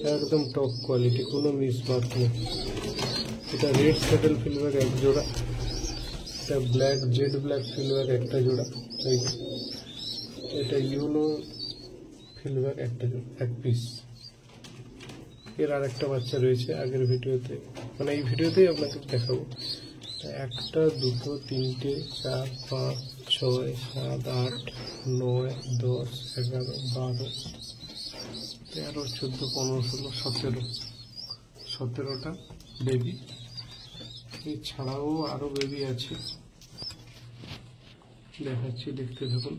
একদম top quality, কোনো mismark নেই। এটা রেড স্যাডেল ফিলব্যাক এক জোড়া, এটা ব্ল্যাক জেড ব্ল্যাক ফিলব্যাক একটা জোড়া, এটা ইউনো ফিলব্যাক একটা জোড়া, এক পিস। এর আর একটা বাচ্চা রয়েছে আগের ভিডিওতে, মানে এই ভিডিওতেই আপনাকে দেখাবো। একটা, দুটো, তিনটে, 4, 5, 6, 7, 8, 9, 10, 11, 12, 13, 14, 15, 16, 17টা বেবি। এছাড়াও আরো বেবি আছে, দেখাচ্ছি, দেখতে থাকুন।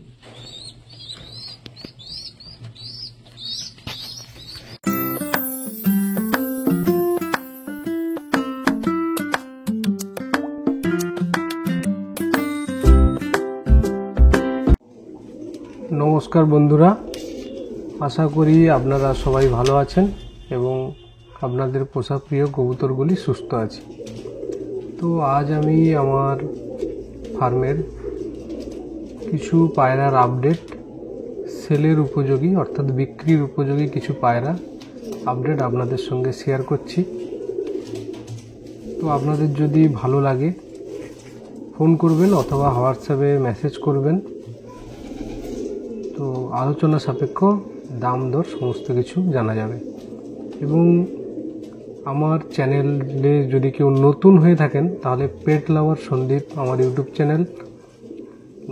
নমস্কার বন্ধুরা, আশা করি আপনারা সবাই ভালো আছেন এবং আপনাদের পোষা প্রিয় কবুতরগুলি সুস্থ আছে। তো আজ আমি আমার ফার্মের কিছু পায়রার আপডেট, সেলের উপযোগী অর্থাৎ বিক্রির উপযোগী কিছু পায়রা আপডেট আপনাদের সঙ্গে শেয়ার করছি। তো আপনাদের যদি ভালো লাগে ফোন করবেন অথবা হোয়াটসঅ্যাপে মেসেজ করবেন। তো আলোচনা সাপেক্ষ দাম দর সমস্ত কিছু জানা যাবে। এবং আমার চ্যানেলে যদি কেউ নতুন হয়ে থাকেন তাহলে পেট লাভার সন্দীপ আমার YouTube channel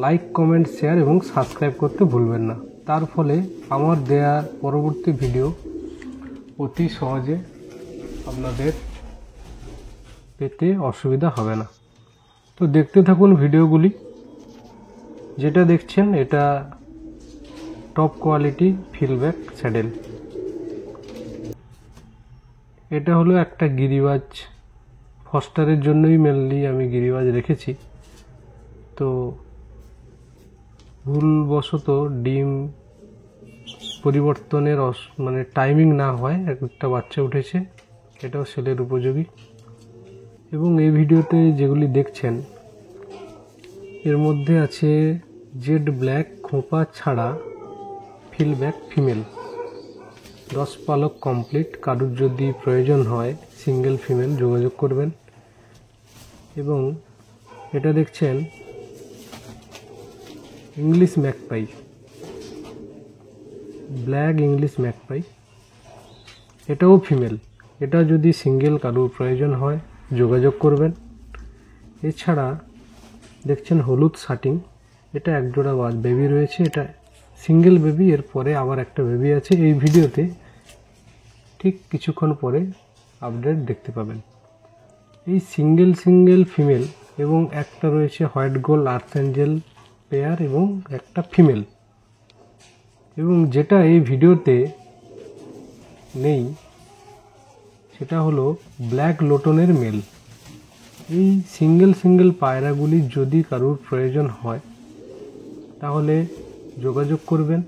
like, comment, share এবং সাবস্ক্রাইব করতে ভুলবেন না। তার ফলে আমার দেয়া পরবর্তী ভিডিও অতি সহজে আপনাদের পেতে অসুবিধা হবে না। তো দেখতে থাকুন ভিডিওগুলি। যেটা দেখছেন এটা টপ কোয়ালিটি ফিলব্যাক স্যাডেল। এটা হলো একটা গিরিবাজ, ফস্টারের জন্যই মেনলি আমি গিরিবাজ রেখেছি। তো ভুলবশত ডিম পরিবর্তনের মানে টাইমিং না হয় একটা বাচ্চা উঠেছে, এটাও সেলের উপযোগী। এবং এই ভিডিওতে যেগুলি দেখছেন এর মধ্যে আছে জেড ব্ল্যাক খোপা ছাড়া ফিলব্যাক ফিমেল, 10 পালক কমপ্লিট। কারুর যদি প্রয়োজন হয় সিঙ্গেল ফিমেল যোগাযোগ করবেন। এবং এটা দেখছেন English magpie, black English magpie, এটাও ফিমেল। এটা যদি সিঙ্গেল কারুর প্রয়োজন হয় যোগাযোগ করবেন। এছাড়া দেখছেন হলুদ শাটিং, এটা এক জোড়া বেবি রয়েছে, এটা সিঙ্গেল বেবি, এরপরে আবার একটা বেবি আছে। এই ভিডিওতে ঠিক কিছুক্ষণ পরে আপডেট দেখতে পাবেন। এই সিঙ্গেল ফিমেল এবং একটা রয়েছে হোয়াইট গোল্ড আর্থ অ্যাঞ্জেল পেয়ার এবং একটা ফিমেল। এবং যেটা এই ভিডিওতে নেই সেটা হলো ব্ল্যাক লোটনের মেল। এই সিঙ্গেল পায়রাগুলি যদি কারুর প্রয়োজন হয় তাহলে যোগাযোগ করবেন।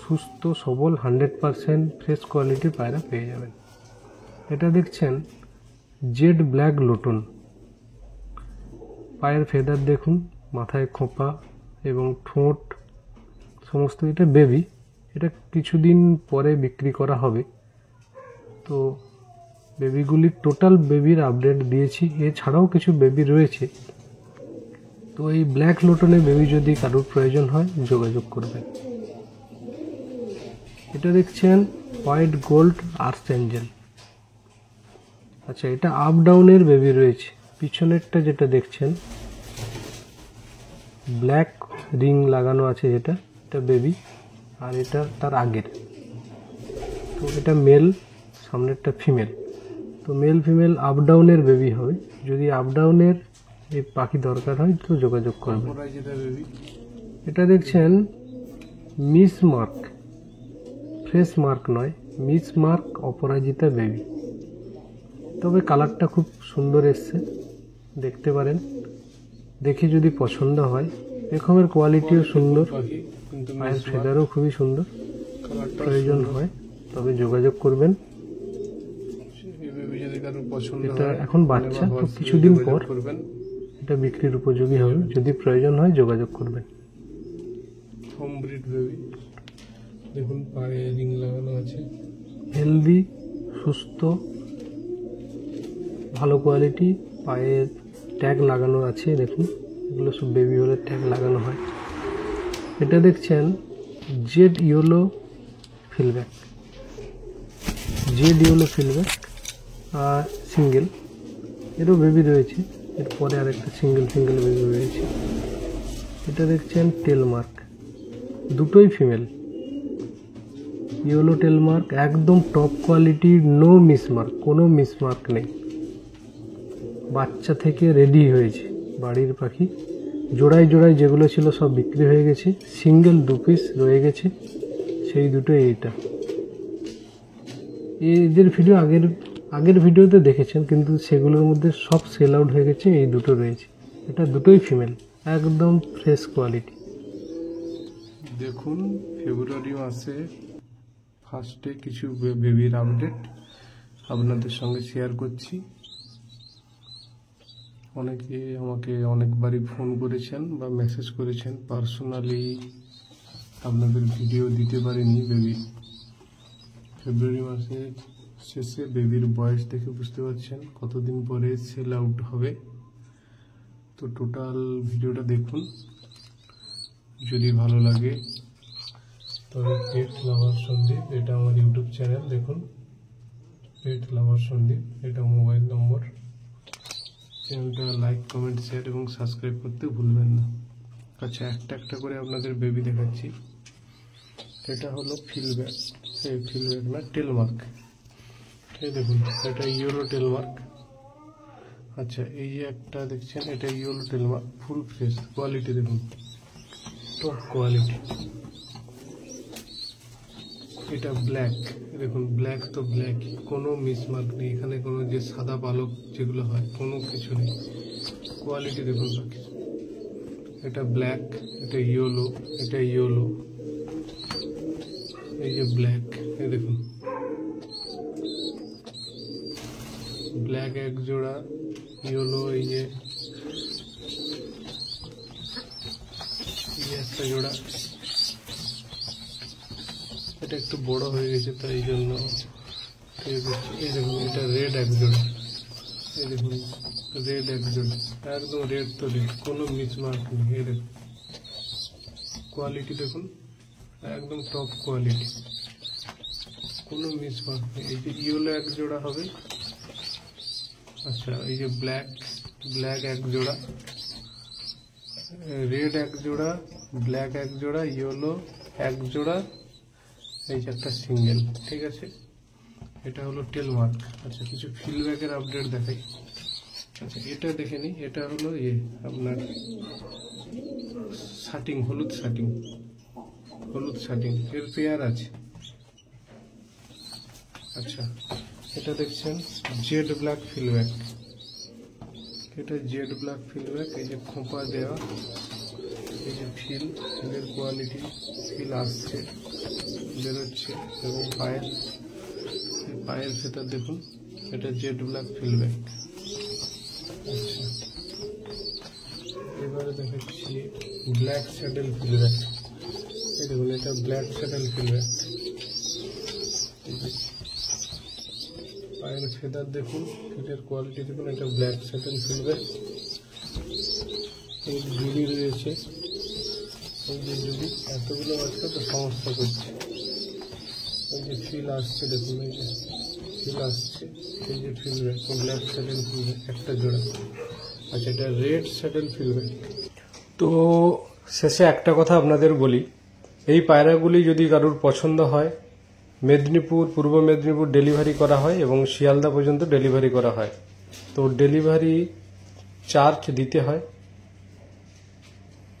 সুস্থ সবল 100% ফ্রেশ কোয়ালিটির পায়রা পেয়ে যাবেন। এটা দেখছেন জেড ব্ল্যাক লোটন, পায়ের ফেদার দেখুন, মাথায় খোঁপা এবং ঠোঁট সমস্ত। এটা বেবি, এটা কিছুদিন পরে বিক্রি করা হবে। তো বেবিগুলির টোটাল বেবির আপডেট দিয়েছি, এছাড়াও কিছু বেবি রয়েছে। তো এই ব্ল্যাক লোটনের বেবি যদি কারোর প্রয়োজন হয় যোগাযোগ করবেন। এটা দেখছেন হোয়াইট গোল্ড আর্থ অ্যাঞ্জেল। আচ্ছা, এটা আপ ডাউনের বেবি রয়েছে। পিছনেরটা যেটা দেখছেন ব্ল্যাক রিং লাগানো আছে, যেটা এটা বেবি, আর এটা তার আগের। তো এটা মেল, সামনেরটা ফিমেল। তো মেল ফিমেল আপ ডাউনের বেবি হবে। যদি আপ ডাউনের এই পাখি দরকার হয় তো যোগাযোগ করবেন। এটা দেখছেন মিস মার্ক, ফ্রেশ মার্ক নয়, মিস মার্ক অপরাজিতা বেবি। তবে কালারটা খুব সুন্দর এসছে, দেখতে পারেন। দেখে যদি পছন্দ হয়, এরকমের কোয়ালিটিও সুন্দর, পায়ের ফেদারও খুবই সুন্দর। প্রয়োজন হয় তবে যোগাযোগ করবেন। এটা এখন বাচ্চা, তো কিছুদিন পর এটা বিক্রির উপযোগী হবে। যদি প্রয়োজন হয় যোগাযোগ করবেন। Home breed baby. দেখুন পায়ে রিং লাগানো আছে, হেলদি, সুস্থ, ভালো কোয়ালিটি। পায়ের ট্যাগ লাগানো আছে, দেখুন এগুলো সব বেবি হলে ট্যাগ লাগানো হয়। এটা দেখছেন জেড ইয়েলো ফিলব্যাক, জেড ইয়েলো ফিলব্যাক আর সিঙ্গেল, এরও বেবি রয়েছে, এরপরে আর একটা সিঙ্গেল বেবি রয়েছে। এটা দেখছেন টেলমার্ক, দুটোই ফিমেল, ইয়েলো টেলমার্ক, একদম টপ কোয়ালিটির, নো মিসমার্ক, কোনো মিসমার্ক নেই। বাচ্চা থেকে রেডি হয়েছে বাড়ির পাখি। জোড়ায় জোড়ায় যেগুলো ছিল সব বিক্রি হয়ে গেছে, সিঙ্গেল 2 পিস রয়ে গেছে, সেই দুটো এইটা। এদের ভিডিও আগের ভিডিওতে দেখেছেন, কিন্তু সেগুলোর মধ্যে সব সেল আউট হয়ে গেছে, এই দুটো রয়েছে। এটা দুটোই ফিমেল, একদম ফ্রেশ কোয়ালিটি। দেখুন ফেব্রুয়ারি মাসে ফার্স্টে কিছু বেবির আপডেট আপনাদের সঙ্গে শেয়ার করছি। অনেকে আমাকে অনেকবারই ফোন করেছেন বা মেসেজ করেছেন, পার্সোনালি আপনাদের ভিডিও দিতে পারিনি। বেবি ফেব্রুয়ারি মাসের শেষে বেবির বয়স দেখে বুঝতে পারছেন কতদিন পরে সেল আউট হবে। তো টোটাল ভিডিওটা দেখুন, যদি ভালো লাগে তবে পেট লাভার সন্দীপ, এটা আমার ইউটিউব চ্যানেল। দেখুন পেট লাভার সন্দীপ, এটা মোবাইল নম্বর। চ্যানেলটা লাইক, কমেন্ট, শেয়ার এবং সাবস্ক্রাইব করতে ভুলবেন না। আচ্ছা, একটা একটা করে আপনাদের বেবি দেখাচ্ছি। এটা হলো ফিলব্যাক, ফিলব্যাক না টেলমার্ক, এই দেখুন এটা ইয়েলো টেলমার্ক। আচ্ছা, এই যে একটা দেখছেন, এটা ইয়েলো টেলমার্ক, ফুল ফ্রেশ কোয়ালিটি, দেখুন টপ কোয়ালিটি। এটা ব্ল্যাক, দেখুন ব্ল্যাক তো ব্ল্যাক, কোনো মিসমার্ক নেই এখানে, কোনো যে সাদা পালক যেগুলো হয় কোনো কিছু নেই, কোয়ালিটি দেখুন বাকি। এটা ব্ল্যাক, এটা ইয়েলো, এটা ইয়েলো, এই যে ব্ল্যাক, এই দেখুন ব্ল্যাক এক জোড়া, ইয়েলো এই যে একটা জোড়া। এটা একটু বড় হয়ে গেছে তাই জন্য। এই দেখুন এটা রেড এক জোড়া, এই দেখুন রেড এক জোড়া, একদম রেড তো রেড, কোনো মিসমার্ক নেই। এই দেখুন কোয়ালিটি দেখুন, একদম টপ কোয়ালিটি, কোনো মিসমার্ক নেই। এই যে ইয়েলো এক জোড়া হবে। আচ্ছা, এই যে ব্ল্যাক এক জোড়া, রেড এক জোড়া, ব্ল্যাক এক জোড়া, ইয়েলো এক জোড়া, এই যে একটা সিঙ্গেল। ঠিক আছে, এটা হলো টেলমার্ক। আচ্ছা, কিছু ফিলব্যাকের আপডেট দেখাই। আচ্ছা, এটা দেখে নিই, এটা হলো আপনার শাটিং, হলুদ শাটিং, এর পেয়ার আছে। আচ্ছা, এটা দেখছেন জেড ব্ল্যাক ফিলব্যাক, এটা জেড ব্ল্যাক ফিলব্যাক, এই যে খোঁপা দেওয়া, এই যে ফিলের কোয়ালিটি, ফিল আসছে, বেরোচ্ছে, এবং পায়ের ভেতর দেখুন, এটা জেড ব্ল্যাক ফিলব্যাক। আচ্ছা, এবারে দেখাচ্ছি ব্ল্যাক স্যাডেল ফিলব্যাক। এই দেখুন এটা ব্ল্যাক স্যাডেল ফিলব্যাক, পায়ের ফেদার দেখুন, ফিলের কোয়ালিটি দেখুন, এটা ব্ল্যাক স্যাডেল ফিলব্যাক। এই জুড়ি রয়েছে, এই যে জুড়ি, এতগুলো বাচ্চা তো সমস্যা করছে। এই যে ফিল আসছে দেখুন, এই যে ফিল আসছে, এই যে ফিলব্যাক, ব্ল্যাক স্যাডেল ফিলব্যাক একটা জোড়া। আচ্ছা, এটা রেড স্যাডেল ফিলব্যাক। তো শেষে একটা কথা আপনাদের বলি, এই পায়রাগুলি যদি কারোর পছন্দ হয়, মেদিনীপুর, পূর্ব মেদিনীপুর ডেলিভারি করা হয় এবং শিয়ালদা পর্যন্ত ডেলিভারি করা হয়। তো ডেলিভারি চার্জ দিতে হয়,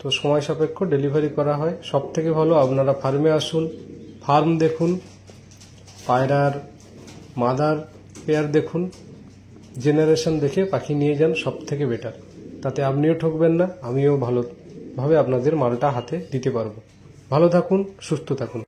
তো সময় সাপেক্ষ ডেলিভারি করা হয়। সব থেকে ভালো আপনারা ফার্মে আসুন, ফার্ম দেখুন, পায়রার মাদার পেয়ার দেখুন, জেনারেশন দেখে পাখি নিয়ে যান, সব থেকে বেটার। তাতে আপনিও ঠকবেন না, আমিও ভালোভাবে আপনাদের মালটা হাতে দিতে পারবো। ভালো থাকুন, সুস্থ থাকুন।